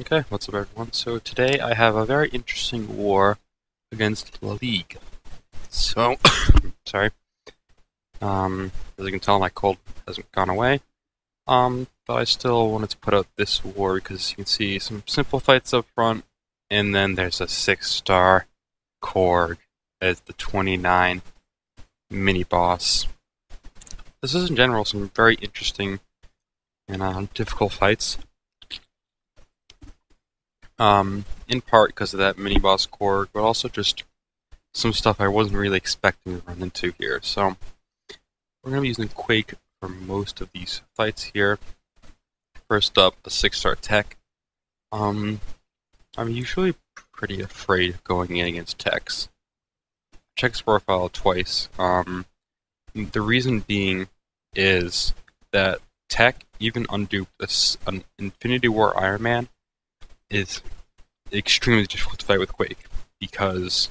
Okay, what's up everyone? So today I have a very interesting war against La Ligue. So, sorry. As you can tell, my cold hasn't gone away. But I still wanted to put out this war because you can see some simple fights up front, and then there's a 6-star Korg as the 29 mini-boss. This is in general some very interesting and difficult fights. In part because of that mini-boss Korg, but also just some stuff I wasn't really expecting to run into here. So, we're going to be using Quake for most of these fights here. First up, the 6-star tech. I'm usually pretty afraid of going in against techs. Check his profile twice. The reason being is that tech, even unduped, an Infinity War Iron Man, is extremely difficult to fight with Quake because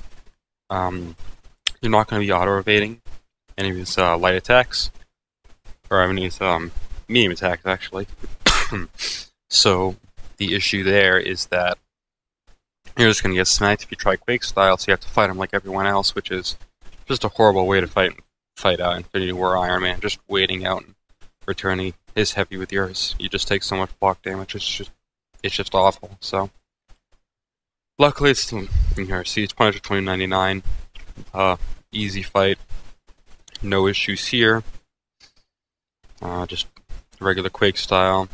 you're not going to be auto-evading any of his light attacks, or any of his medium attacks, actually. So the issue there is that you're just going to get smacked if you try Quake style, so you have to fight him like everyone else, which is just a horrible way to fight Infinity War Iron Man, just waiting out and returning his heavy with yours. You just take so much block damage, it's just awful. So luckily it's still in here. See, it's punished at 2099. Easy fight, no issues here. Just regular Quake style.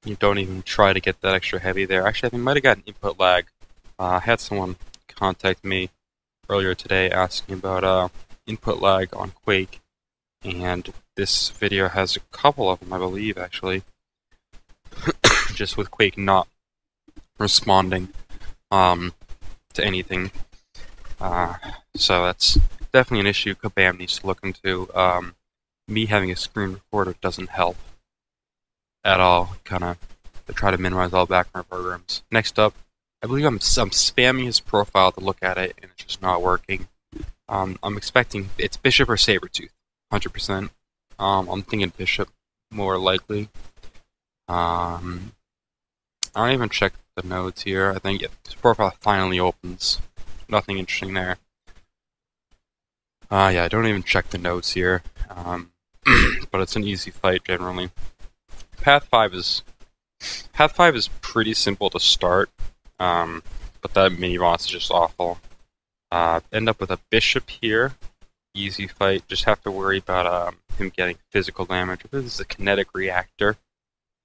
You don't even try to get that extra heavy there. Actually, I think I might have gotten input lag. I had someone contact me earlier today asking about input lag on Quake, and this video has a couple of them, I believe, actually. Just with Quake not responding to anything. So that's definitely an issue Kabam needs to look into. Me having a screen recorder doesn't help at all. I try to minimize all background programs. Next up, I believe I'm spamming his profile to look at it, and it's just not working. I'm expecting it's Bishop or Sabretooth, 100%. I'm thinking Bishop, more likely. I don't even check the nodes here. I think his profile finally opens. Nothing interesting there. Yeah, I don't even check the nodes here. But it's an easy fight generally. Path 5 is pretty simple to start, but that mini boss is just awful. End up with a bishop here. Easy fight. Just have to worry about him getting physical damage. This is a kinetic reactor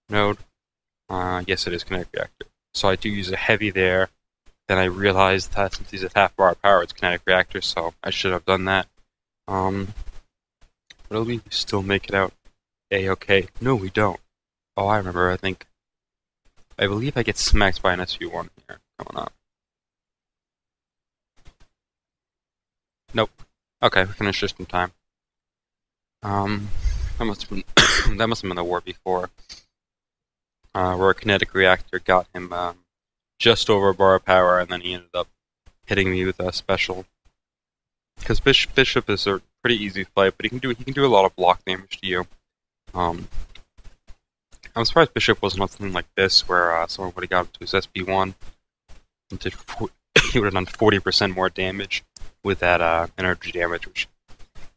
node. Yes, it is kinetic reactor. So I do use a heavy there. Then I realized that since he's at half bar power, it's kinetic reactor, so I should have done that. But we still make it out A-okay. No, we don't. Oh, I remember. I believe I get smacked by an SV1 here coming up. Nope. Okay, we finished just in time. That must have been that must have been the war before, where a kinetic reactor got him just over bar power, and then he ended up hitting me with a special. Because Bishop is a pretty easy fight, but he can do a lot of block damage to you. I'm surprised Bishop wasn't on something like this, where someone would have got him to his SB1 and he would have done 40% more damage with that energy damage, which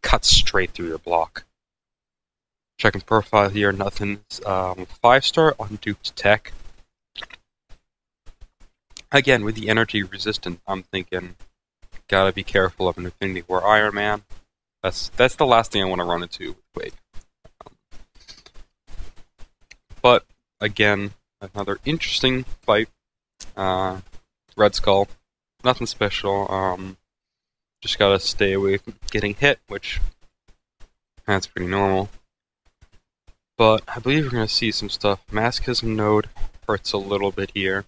cuts straight through your block. Checking profile here, nothing. 5-star unduped tech. Again, with the energy resistant, I'm thinking, gotta be careful of an Infinity War Iron Man. That's the last thing I want to run into with Quake. But again, another interesting fight. Red Skull, nothing special. Just gotta stay away from getting hit, which that's pretty normal. But I believe we're gonna see some stuff. Masochism node hurts a little bit here.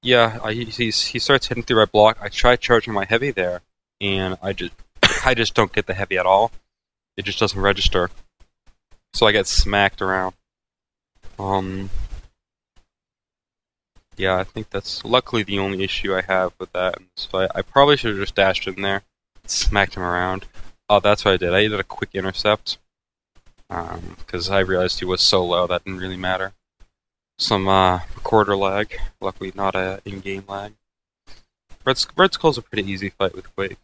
Yeah, he starts hitting through my block. I try charging my heavy there, and I just don't get the heavy at all. It just doesn't register. So I get smacked around. Yeah, I think that's luckily the only issue I have with that in this fight. I probably should have just dashed in there, smacked him around. Oh, that's what I did. I did a quick intercept. because I realized he was so low that didn't really matter. Some recorder lag, luckily not a in-game lag. Red Skull's a pretty easy fight with Quake.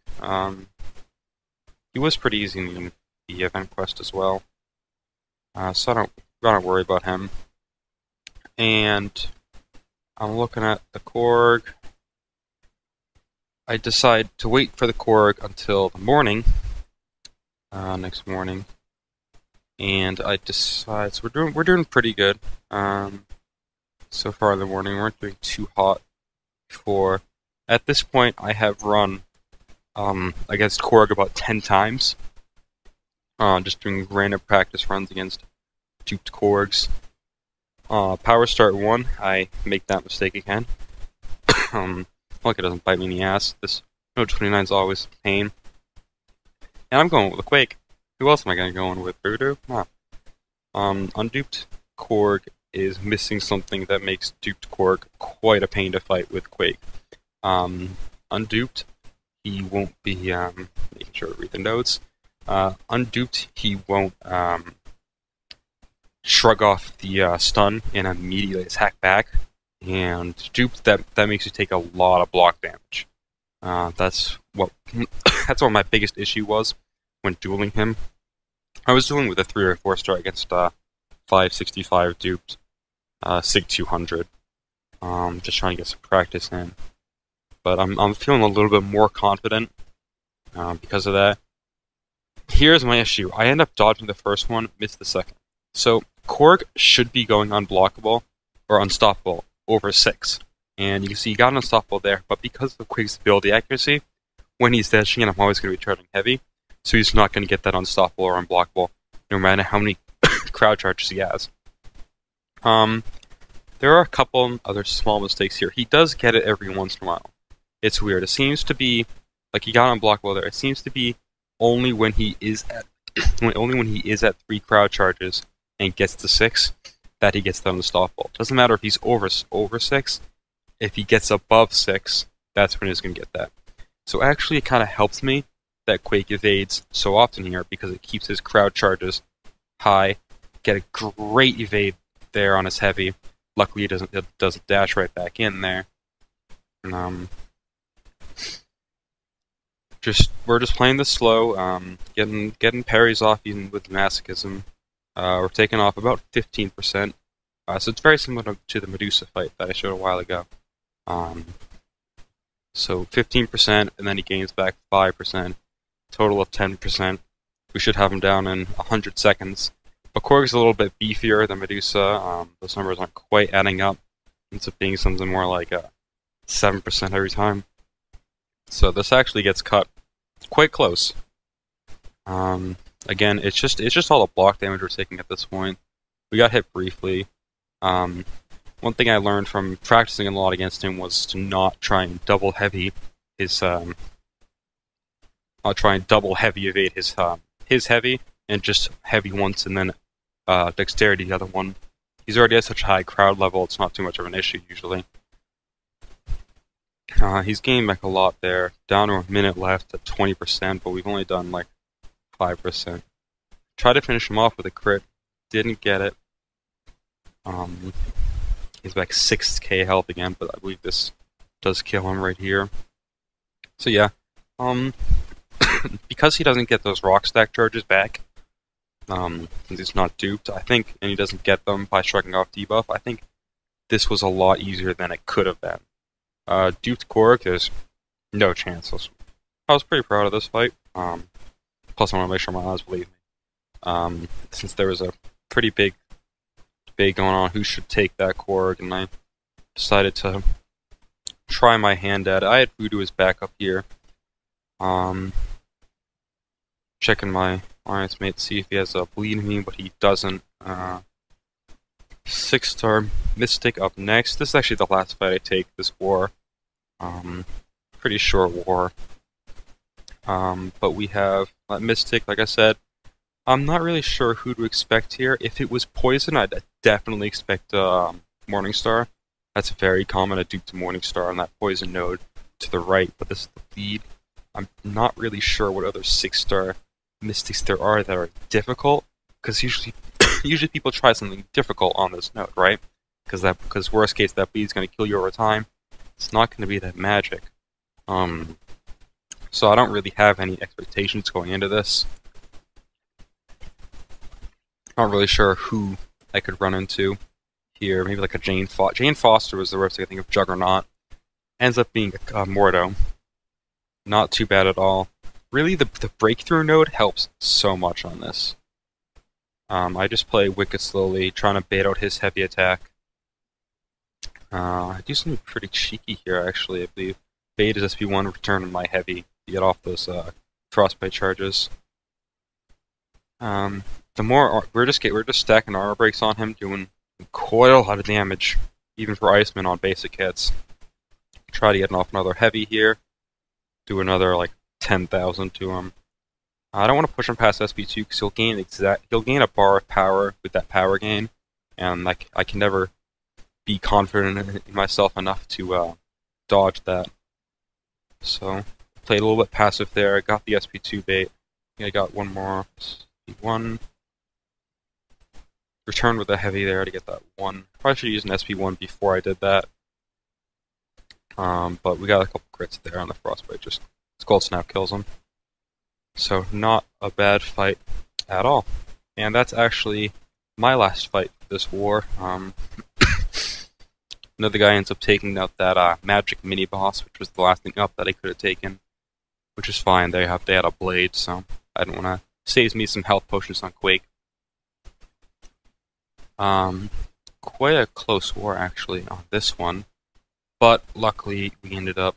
He was pretty easy in the event quest as well, so I don't worry about him. And I'm looking at the Korg. I decide to wait for the Korg until the morning, next morning, and I decide. So we're doing pretty good. So far in the morning, we weren't doing too hot before. At this point, I have run against Korg about 10 times. Just doing random practice runs against duped Korgs. Power start 1, I make that mistake again. Like it doesn't bite me in the ass. This Node 29 is always a pain. And I'm going with a Quake. Who else am I going to go in with? Voodoo? Nah. Unduped Korg is missing something that makes duped Korg quite a pain to fight with Quake. Unduped, he won't be, making sure to read the notes. Unduped, he won't, shrug off the stun and immediately attack back. And duped, that makes you take a lot of block damage. That's what my biggest issue was when dueling him. I was dueling with a 3 or 4 star against 565 duped, Sig 200. Just trying to get some practice in. But I'm feeling a little bit more confident because of that. Here's my issue. I end up dodging the first one, miss the second. So Korg should be going unblockable or unstoppable over 6. And you can see he got unstoppable there, but because of Quake's ability accuracy, when he's dashing in, I'm always going to be charging heavy, so he's not going to get that unstoppable or unblockable, no matter how many crowd charges he has. There are a couple other small mistakes here. He does get it every once in a while. It's weird. It seems to be like he got unblockable there. It seems to be only when he is at only when he is at 3 crowd charges and gets to 6 that he gets the unstoppable. Doesn't matter if he's over 6. If he gets above 6, that's when he's going to get that. So actually, it kind of helps me that Quake evades so often here because it keeps his crowd charges high. Get a great evade there on his heavy. Luckily, it doesn't dash right back in there. We're just playing this slow, getting parries off even with masochism. We're taking off about 15%. So it's very similar to the Medusa fight that I showed a while ago. So 15%, and then he gains back 5%. Total of 10%. We should have him down in 100 seconds. But Korg's a little bit beefier than Medusa. Those numbers aren't quite adding up. It ends up being something more like 7% every time. So this actually gets cut quite close. Again, it's just all the block damage we're taking at this point. We got hit briefly. One thing I learned from practicing a lot against him was to not try and double heavy his evade his heavy, and just heavy once and then dexterity the other one. He's already at such a high crowd level, it's not too much of an issue usually. He's gained back a lot there, down to a minute left at 20%, but we've only done like 5%. Tried to finish him off with a crit, didn't get it. He's back 6k health again, but I believe this does kill him right here. So yeah, because he doesn't get those rock stack charges back, since he's not duped, I think, and he doesn't get them by shrugging off debuff, I think this was a lot easier than it could have been. Duped Korg, there's no chance. I was pretty proud of this fight. Plus I want to make sure my eyes believe me. Since there was a pretty big debate going on who should take that Korg, and I decided to try my hand at it. I had Voodoo as backup here. Checking my alliance mate to see if he has a bleed in me, but he doesn't. 6-star Mystic up next. This is actually the last fight I take this war. Pretty short war. But we have Mystic, like I said. I'm not really sure who to expect here. If it was Poison, I'd definitely expect Morningstar. That's very common, a dupe to Morningstar on that Poison node to the right, but this is the lead. I'm not really sure what other 6-star Mystics there are that are difficult. because usually usually people try something difficult on this node, right? Because worst case that bleed's going to kill you over time. It's not going to be that magic. So I don't really have any expectations going into this. Not really sure who I could run into here. Maybe like a Jane Foster. Jane Foster was the worst I think of Juggernaut. Ends up being a Mordo. Not too bad at all. Really, the breakthrough node helps so much on this. I just play wicked slowly, trying to bait out his heavy attack. I do something pretty cheeky here, actually, I believe. Bait is SP1, return my heavy to get off those frostbite charges. The more we're just stacking armor breaks on him, doing quite a lot of damage, even for Iceman on basic hits. Try to get off another heavy here. Do another like 10,000 to him. I don't want to push him past SP2 because he'll gain a bar of power with that power gain, and like I can never be confident in myself enough to dodge that. So played a little bit passive there. I got the SP2 bait. I got one more SP1. Return with a heavy there to get that one. Probably should use an SP1 before I did that. But we got a couple crits there on the frostbite. Just Cold Snap kills him. So not a bad fight at all. And that's actually my last fight for this war. Another guy ends up taking out that magic mini boss, which was the last thing up that I could have taken, which is fine. They had a blade, so I don't want to. Saves me some health potions on Quake. Quite a close war actually on this one, but luckily we ended up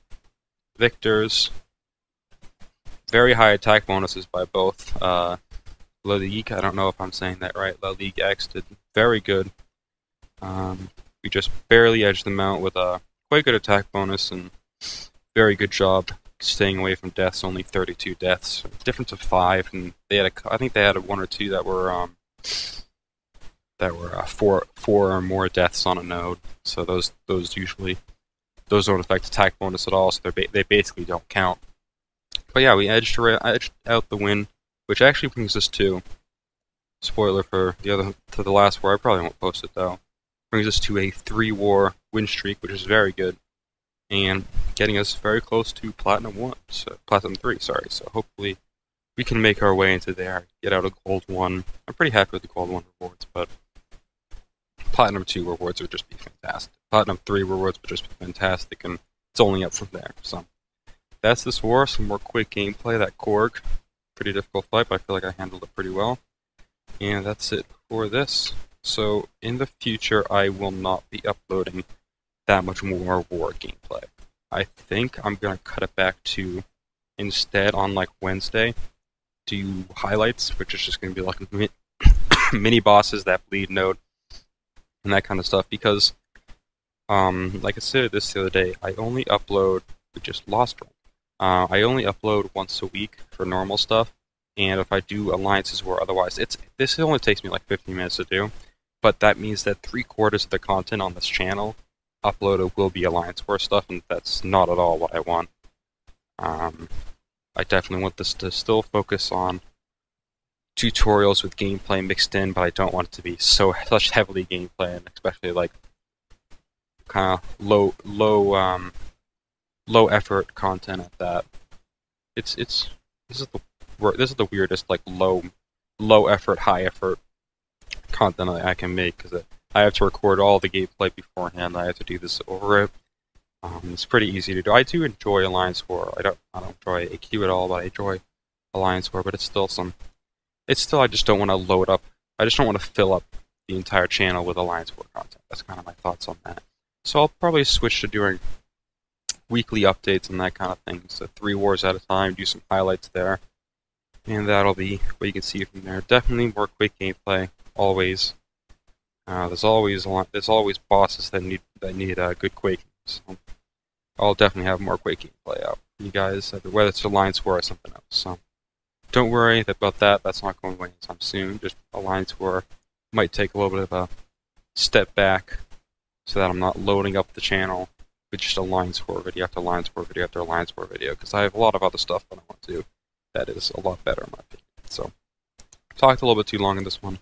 victors. Very high attack bonuses by both. La Ligue, I don't know if I'm saying that right. La Ligue X did very good. We just barely edged them out with a quite good attack bonus and very good job staying away from deaths. Only 32 deaths, difference of 5, and they had I think they had one or two that were four or more deaths on a node. So those don't affect attack bonus at all. So they basically don't count. But yeah, we edged out the win, which actually brings us to, spoiler for the last war. I probably won't post it though. Brings us to a 3-war win streak, which is very good, and getting us very close to Platinum 3. Sorry. So hopefully we can make our way into there, get out a Gold 1. I'm pretty happy with the Gold 1 rewards, but Platinum 2 rewards would just be fantastic. Platinum 3 rewards would just be fantastic, and it's only up from there. So that's this war. Some more quick gameplay. That Korg, pretty difficult fight, but I feel like I handled it pretty well. And that's it for this. So in the future, I will not be uploading that much more war gameplay. I think I'm gonna cut it back to, instead on like Wednesday, do highlights, which is just gonna be like mini bosses that bleed node and that kind of stuff. Because, like I said this the other day, I only upload. We just lost one. I only upload once a week for normal stuff, and if I do alliances war otherwise, this only takes me like 15 minutes to do, but that means that 3/4 of the content on this channel uploaded will be alliance war stuff, and that's not at all what I want. I definitely want this to still focus on tutorials with gameplay mixed in, but I don't want it to be such heavily gameplay, and especially like kind of low effort content at that. This is the weirdest like low effort, high effort content I can make, because I have to record all the gameplay beforehand. I have to do this over it. It's pretty easy to do. I do enjoy Alliance War. I don't enjoy AQ at all, but I enjoy Alliance War. But it's still I just don't want to load up. I just don't want to fill up the entire channel with Alliance War content. That's kind of my thoughts on that. So I'll probably switch to doing weekly updates and that kind of thing. So 3 wars at a time, do some highlights there, and that'll be what you can see from there. Definitely more quick gameplay, always. There's always bosses that need good Quake. So I'll definitely have more Quake gameplay out for you guys, whether it's Alliance War or something else. So don't worry about that. That's not going away anytime soon. Just Alliance War might take a little bit of a step back, so that I'm not loading up the channel with just Alliance War video after Alliance War video after Alliance War video, because I have a lot of other stuff that I want to do that is a lot better in my opinion. So talked a little bit too long in this one,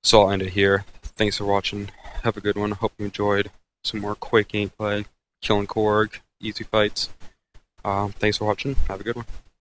so I'll end it here. Thanks for watching. Have a good one. Hope you enjoyed some more Quake gameplay, killing Korg, easy fights. Thanks for watching. Have a good one.